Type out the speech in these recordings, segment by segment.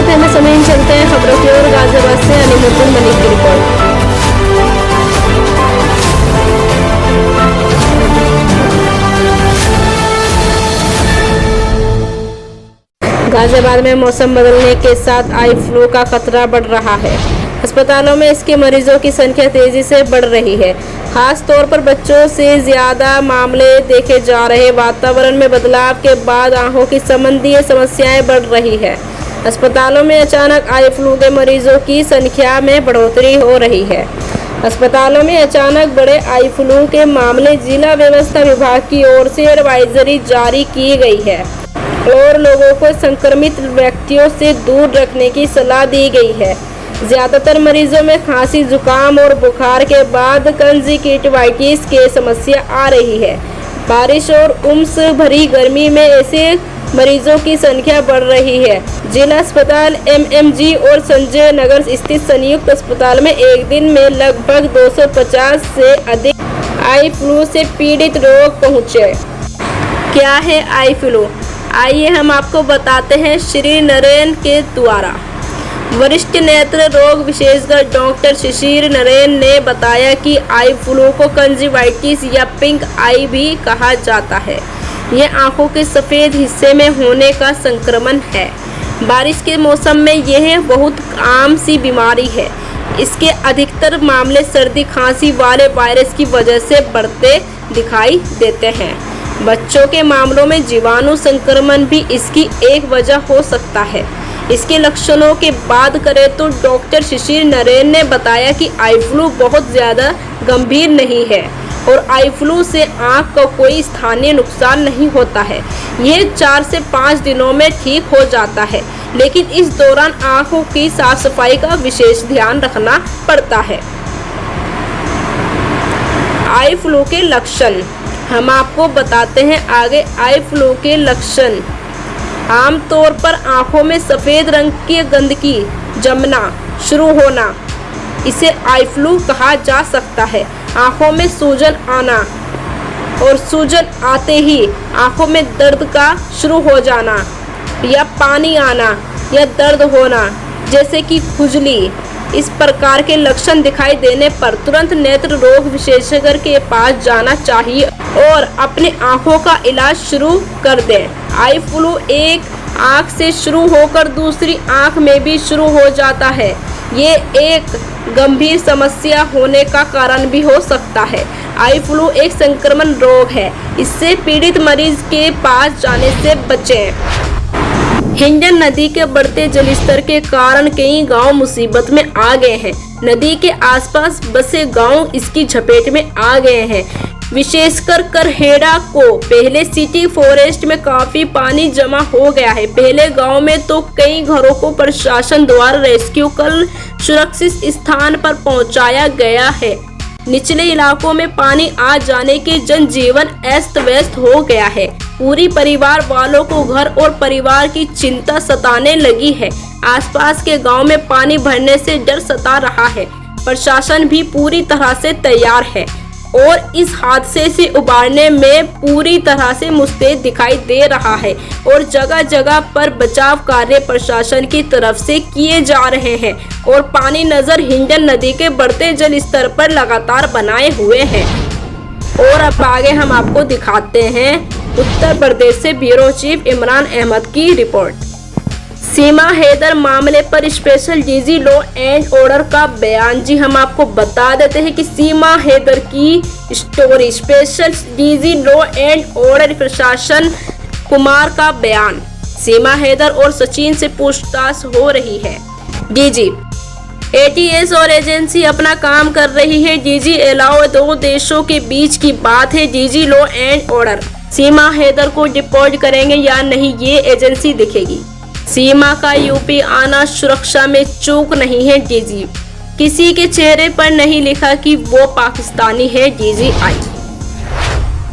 करते हैं समय चलते हैं खबरों की ओर। गाजियाबाद से अलीमुद्दीन मलिक की रिपोर्ट। गाजियाबाद में मौसम बदलने के साथ आई फ्लू का खतरा बढ़ रहा है। अस्पतालों में इसके मरीजों की संख्या तेजी से बढ़ रही है। खास तौर पर बच्चों से ज्यादा मामले देखे जा रहे। वातावरण में बदलाव के बाद आंखों की संबंधी समस्याएं बढ़ रही है। अस्पतालों में अचानक आई फ्लू के मरीजों की संख्या में बढ़ोतरी हो रही है। अस्पतालों में अचानक बढ़े आई फ्लू के मामले जिला व्यवस्था विभाग की ओर से एडवाइजरी जारी की गई है और लोगों को संक्रमित व्यक्तियों से दूर रखने की सलाह दी गई है। ज्यादातर मरीजों में खांसी, जुकाम और बुखार के बाद कंजक्टिवाइटिस की समस्या आ रही है। बारिश और उमस भरी गर्मी में ऐसे मरीजों की संख्या बढ़ रही है। जिला अस्पताल एमएमजी और संजय नगर स्थित संयुक्त अस्पताल में एक दिन में लगभग 250 से अधिक आई फ्लू से पीड़ित लोग पहुँचे। क्या है आई फ्लू? आइए हम आपको बताते हैं श्री नरेन के द्वारा। वरिष्ठ नेत्र रोग विशेषज्ञ डॉक्टर शिशिर नरेन ने बताया कि आई फ्लू को कंजक्टिवाइटिस या पिंक आई भी कहा जाता है। यह आंखों के सफ़ेद हिस्से में होने का संक्रमण है। बारिश के मौसम में यह बहुत आम सी बीमारी है। इसके अधिकतर मामले सर्दी खांसी वाले वायरस की वजह से बढ़ते दिखाई देते हैं। बच्चों के मामलों में जीवाणु संक्रमण भी इसकी एक वजह हो सकता है। इसके लक्षणों की बात करें तो डॉक्टर शिशिर नरेन ने बताया कि आई फ्लू बहुत ज़्यादा गंभीर नहीं है और आई फ्लू से आँख का कोई स्थानीय नुकसान नहीं होता है। यह 4 से 5 दिनों में ठीक हो जाता है, लेकिन इस दौरान आँखों की साफ सफाई का विशेष ध्यान रखना पड़ता है। आई फ्लू के लक्षण हम आपको बताते हैं आगे। आई फ्लू के लक्षण आमतौर पर आंखों में सफ़ेद रंग की गंदगी जमना शुरू होना, इसे आई फ्लू कहा जा सकता है। आंखों में सूजन आना और सूजन आते ही आंखों में दर्द का शुरू हो जाना या पानी आना या दर्द होना जैसे कि खुजली। इस प्रकार के लक्षण दिखाई देने पर तुरंत नेत्र रोग विशेषज्ञ के पास जाना चाहिए और अपने आँखों का इलाज शुरू कर दें। आई फ्लू एक आँख से शुरू होकर दूसरी आँख में भी शुरू हो जाता है। ये एक गंभीर समस्या होने का कारण भी हो सकता है। आई फ्लू एक संक्रमण रोग है, इससे पीड़ित मरीज के पास जाने से बचें। हिंडन नदी के बढ़ते जलस्तर के कारण कई गांव मुसीबत में आ गए हैं। नदी के आसपास बसे गांव इसकी झपेट में आ गए हैं। विशेषकर करहेड़ा को पहले सिटी फॉरेस्ट में काफी पानी जमा हो गया है। पहले गांव में तो कई घरों को प्रशासन द्वारा रेस्क्यू कर सुरक्षित स्थान पर पहुंचाया गया है। निचले इलाकों में पानी आ जाने के जनजीवन अस्त व्यस्त हो गया है। पूरी परिवार वालों को घर और परिवार की चिंता सताने लगी है। आसपास के गांव में पानी भरने से डर सता रहा है। प्रशासन भी पूरी तरह से तैयार है और इस हादसे से उबारने में पूरी तरह से मुस्तैद दिखाई दे रहा है और जगह जगह पर बचाव कार्य प्रशासन की तरफ से किए जा रहे हैं और पानी नजर हिंडन नदी के बढ़ते जल स्तर पर लगातार बनाए हुए हैं। और अब आगे हम आपको दिखाते हैं उत्तर प्रदेश से ब्यूरो चीफ इमरान अहमद की रिपोर्ट। सीमा हैदर मामले पर special DG law and order का बयान। जी हम आपको बता देते हैं कि सीमा हैदर की story. Special DG law and order प्रशासन कुमार का बयान। सीमा हैदर और सचिन से पूछताछ हो रही है। डीजी एटीएस और एजेंसी अपना काम कर रही है। डीजी अलावा 2 देशों के बीच की बात है। डीजी लॉ एंड ऑर्डर सीमा हैदर को डिपोर्ट करेंगे या नहीं, ये एजेंसी दिखेगी। सीमा का यूपी आना सुरक्षा में चूक नहीं है। डीजी किसी के चेहरे पर नहीं लिखा कि वो पाकिस्तानी है। डीजीआई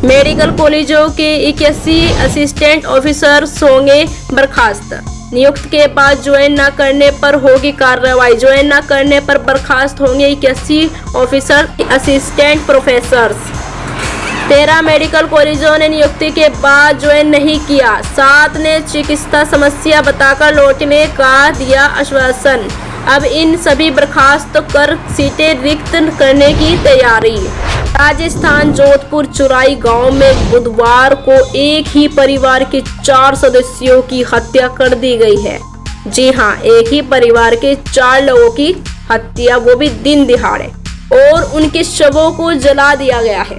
मेडिकल कॉलेजों के 81 असिस्टेंट ऑफिसर्स होंगे बर्खास्त। नियुक्त के बाद ज्वाइन न करने पर होगी कार्रवाई। ज्वाइन न करने पर बर्खास्त होंगे 81 ऑफिसर असिस्टेंट प्रोफेसर्स। 13 मेडिकल कॉलेजों ने नियुक्ति के बाद ज्वाइन नहीं किया। 7 ने चिकित्सा समस्या बताकर लौटने का दिया आश्वासन। अब इन सभी बर्खास्त कर सीटें रिक्त करने की तैयारी। राजस्थान जोधपुर चुराई गांव में बुधवार को एक ही परिवार के 4 सदस्यों की हत्या कर दी गई है। जी हां, एक ही परिवार के 4 लोगों की हत्या, वो भी दिन दिहाड़े, और उनके शवों को जला दिया गया है,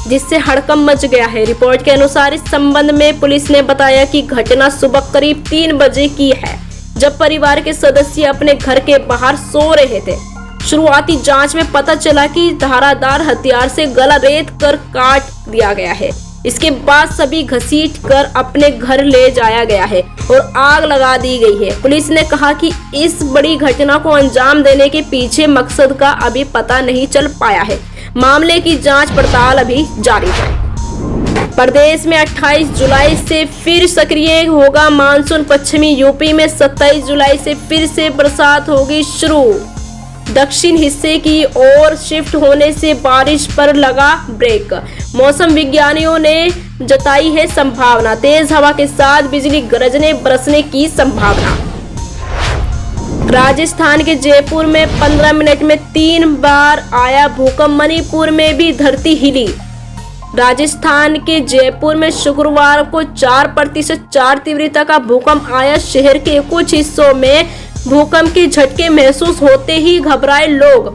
जिससे हड़कंप मच गया है। रिपोर्ट के अनुसार इस संबंध में पुलिस ने बताया कि घटना सुबह करीब 3 बजे की है, जब परिवार के सदस्य अपने घर के बाहर सो रहे थे। शुरुआती जांच में पता चला कि धारादार हथियार से गला रेत कर काट दिया गया है। इसके बाद सभी घसीट कर अपने घर ले जाया गया है और आग लगा दी गई है। पुलिस ने कहा कि इस बड़ी घटना को अंजाम देने के पीछे मकसद का अभी पता नहीं चल पाया है। मामले की जांच पड़ताल अभी जारी है। प्रदेश में 28 जुलाई से फिर सक्रिय होगा मानसून। पश्चिमी यूपी में 27 जुलाई से फिर से बरसात होगी शुरू। दक्षिण हिस्से की ओर शिफ्ट होने से बारिश पर लगा ब्रेक। मौसम विज्ञानियों ने जताई है संभावना। तेज हवा के साथ बिजली गरजने बरसने की संभावना। राजस्थान के जयपुर में 15 मिनट में 3 बार आया भूकंप। मणिपुर में भी धरती हिली। राजस्थान के जयपुर में शुक्रवार को 4 तीव्रता का भूकंप आया। शहर के कुछ हिस्सों में भूकंप के झटके महसूस होते ही घबराए लोग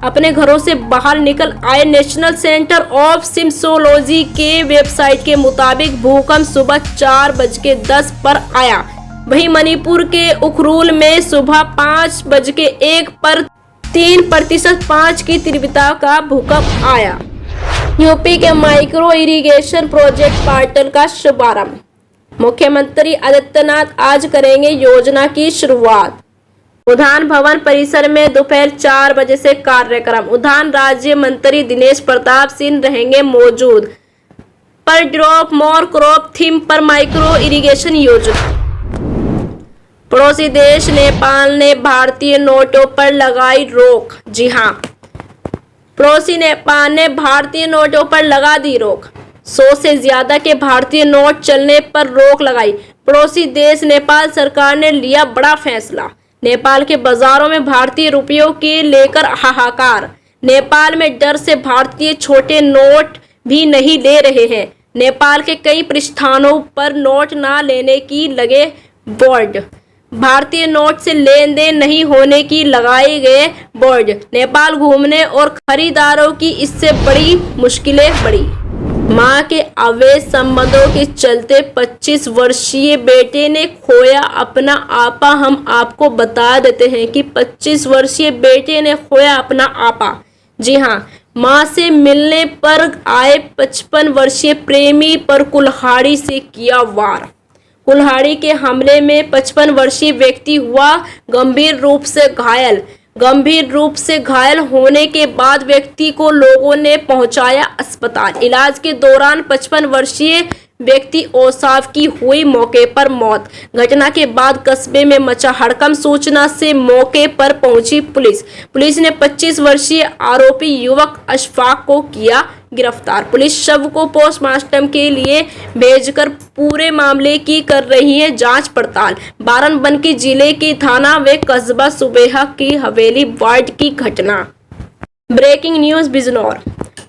अपने घरों से बाहर निकल आए। नेशनल सेंटर ऑफ सिस्मोलॉजी के वेबसाइट के मुताबिक भूकंप सुबह 4:10 पर आया। वहीं मणिपुर के उखरुल में सुबह 5:01 पर 3.5 की तीव्रता का भूकंप आया। यूपी के माइक्रो इरिगेशन प्रोजेक्ट पार्टनर का शुभारंभ। मुख्यमंत्री आदित्यनाथ आज करेंगे योजना की शुरुआत। उद्यान भवन परिसर में दोपहर 4 बजे से कार्यक्रम। उद्यान राज्य मंत्री दिनेश प्रताप सिंह रहेंगे मौजूद। पर ड्रॉप मोर क्रॉप थीम पर माइक्रो इरिगेशन योजना। पड़ोसी देश नेपाल ने भारतीय नोटों पर लगाई रोक। जी हां, पड़ोसी नेपाल ने भारतीय नोटों पर लगा दी रोक। 100 से ज्यादा के भारतीय नोट चलने पर रोक लगाई। पड़ोसी देश नेपाल सरकार ने लिया बड़ा फैसला। नेपाल के बाजारों में भारतीय रुपयों के लेकर हाहाकार। नेपाल में डर से भारतीय छोटे नोट भी नहीं ले रहे हैं। नेपाल के कई प्रतिष्ठानों पर नोट ना लेने की लगे बोर्ड। भारतीय नोट से लेन देन नहीं होने की लगाए गए बोर्ड। नेपाल घूमने और खरीदारों की इससे बड़ी मुश्किलें बढ़ी। मां के अवैध संबंधों के चलते 25 वर्षीय बेटे ने खोया अपना आपा। हम आपको बता देते हैं कि 25 वर्षीय बेटे ने खोया अपना आपा। जी हां, मां से मिलने पर आए 55 वर्षीय प्रेमी पर कुल्हाड़ी से किया वार। कुल्हाड़ी के हमले में 55 वर्षीय व्यक्ति हुआ गंभीर रूप से घायल। गंभीर रूप से घायल होने के बाद व्यक्ति को लोगों ने पहुंचाया अस्पताल। इलाज के दौरान 55 वर्षीय व्यक्ति औसाफ की हुई मौके पर मौत। घटना के बाद कस्बे में मचा हड़कंप। सूचना से मौके पर पहुंची पुलिस। पुलिस ने 25 वर्षीय आरोपी युवक अशफाक को किया गिरफ्तार। पुलिस शव को पोस्टमार्टम के लिए भेजकर पूरे मामले की कर रही है जांच पड़ताल। बाराबंकी जिले के थाना व कस्बा सुबेहा की हवेली वार्ड की घटना। Breaking news Bijnor.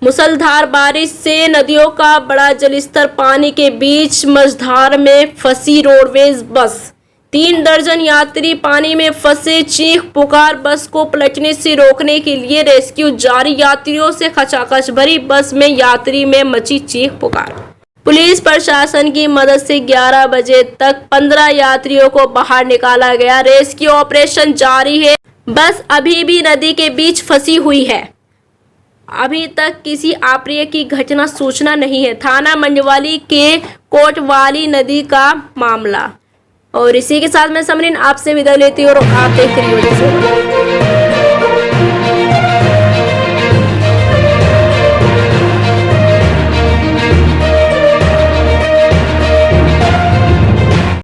मूसलाधार बारिश से नदियों का बड़ा जलस्तर। पानी के बीच मझधार में फंसी रोडवेज बस। 3 दर्जन यात्री पानी में फंसे। चीख पुकार। बस को पलटने से रोकने के लिए रेस्क्यू जारी। यात्रियों से खचाखच भरी बस में यात्री में मची चीख पुकार। पुलिस प्रशासन की मदद से 11 बजे तक 15 यात्रियों को बाहर निकाला गया। रेस्क्यू ऑपरेशन जारी है। बस अभी भी नदी के बीच फंसी हुई है। अभी तक किसी अप्रिय की घटना सूचना नहीं है। थाना मंडवाली के कोटवाली नदी का मामला। और इसी के साथ मैं समरीन आपसे विदा लेती हूँ और आप देख रही हो।